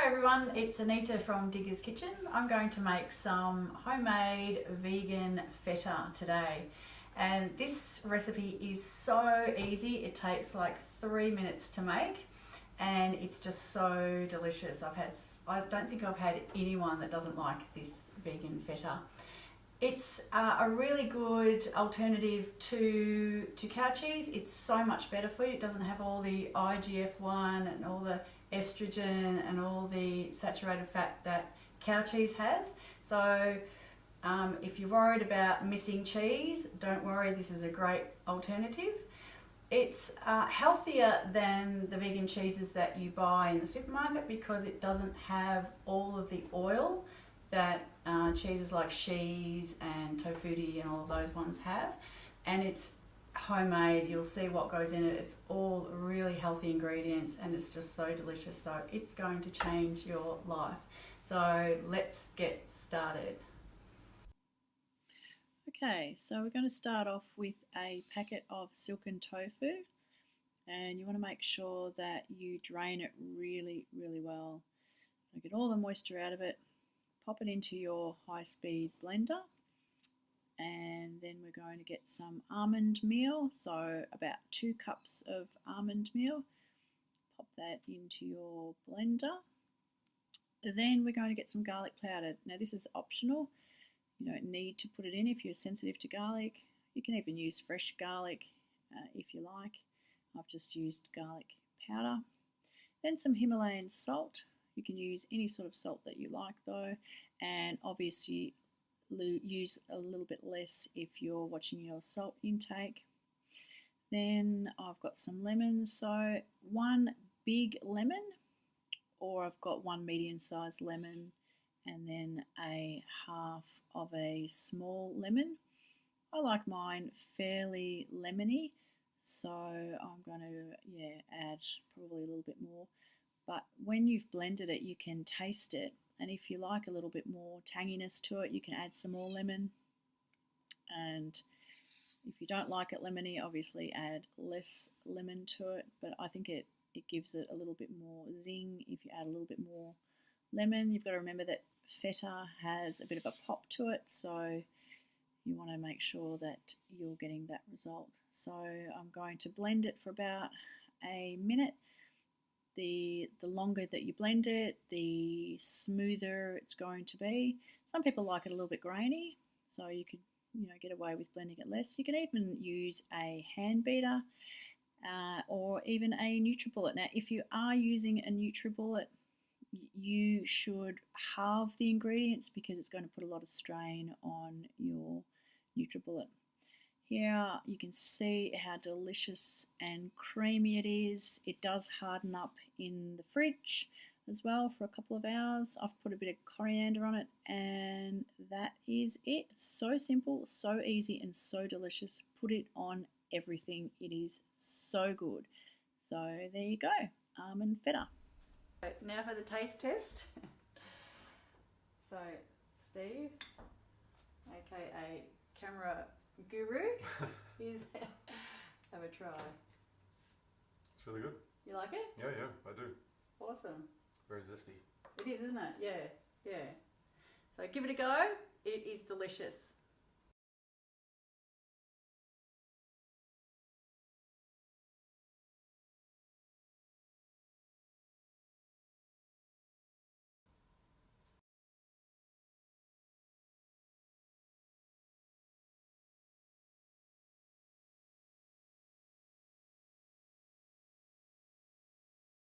Hi everyone, it's Anita from Digger's Kitchen. I'm going to make some homemade vegan feta today. And this recipe is so easy, it takes like 3 minutes to make and it's just so delicious. I don't think I've had anyone that doesn't like this vegan feta. It's a really good alternative to cow cheese. It's so much better for you. It doesn't have all the IGF-1 and all the estrogen and all the saturated fat that cow cheese has. So if you're worried about missing cheese, don't worry, this is a great alternative. It's healthier than the vegan cheeses that you buy in the supermarket because it doesn't have all of the oil that cheeses like cheese and tofuti and all of those ones have, and it's homemade. You'll see what goes in it. It's all really healthy ingredients and it's just so delicious, so it's going to change your life. So let's get started. Okay, so we're going to start off with a packet of silken tofu, and you want to make sure that you drain it really well. So get all the moisture out of it, pop it into your high-speed blender, and then we're going to get some almond meal, so about 2 cups of almond meal. Pop that into your blender. Then we're going to get some garlic powder. Now this is optional. You don't need to put it in if you're sensitive to garlic. You can even use fresh garlic if you like. I've just used garlic powder. Then some Himalayan salt. You can use any sort of salt that you like though, and obviously use a little bit less if you're watching your salt intake. Then I've got some lemons, so 1 big lemon, or I've got 1 medium-sized lemon, and then a half of a small lemon. I like mine fairly lemony, so I'm going to add probably a little bit more. But when you've blended it, you can taste it, and if you like a little bit more tanginess to it, you can add some more lemon. And if you don't like it lemony, obviously add less lemon to it, but I think it gives it a little bit more zing if you add a little bit more lemon. You've got to remember that feta has a bit of a pop to it, so you want to make sure that you're getting that result. So I'm going to blend it for about a minute. The longer that you blend it, the smoother it's going to be. Some people like it a little bit grainy, so you could get away with blending it less. You can even use a hand beater or even a NutriBullet. Now, if you are using a NutriBullet, you should halve the ingredients because it's going to put a lot of strain on your NutriBullet. Here you can see how delicious and creamy it is. It does harden up in the fridge as well for a couple of hours. I've put a bit of coriander on it, and that is it. So simple, so easy, and so delicious. Put it on everything. It is so good. So there you go, almond feta. Now for the taste test. So Steve, aka camera guru, is have a try. It's really good. You like it? Yeah, I do. Awesome. Very zesty. It is, isn't it? Yeah. So give it a go. It is delicious.